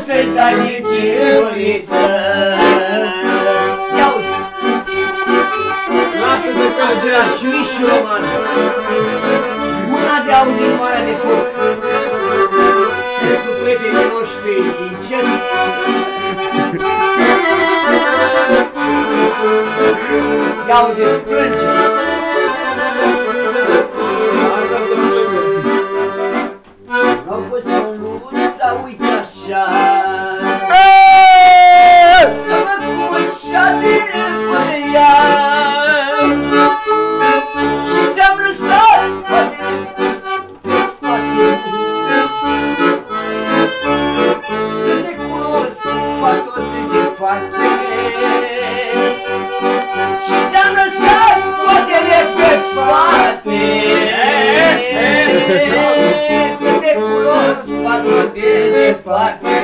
să-i dai nechiriță. Ia-uzi! Lasă de calgerea și nici roman. Mâna de audit marea de foc. Pentru prietenii noștri din cer. Ia-uzi, plânge! Asta se plângă. Am pus o luță, uite așa. Să mă cum așa de până ea. Și ți-am lăsat poate pe spate. Să te cunosc, fac tot de departe. Și ți-am lăsat poate de pe spate. Să te cunosc, fac tot de departe.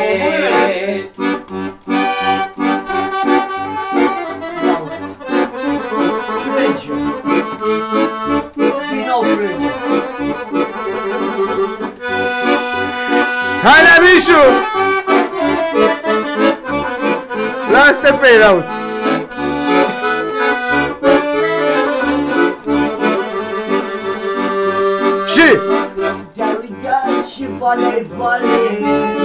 Plânge. Din nou plânge. Hai, Mișu! Lasă-te pe el, auzi! Și! Te-ai uitat și vale, vale.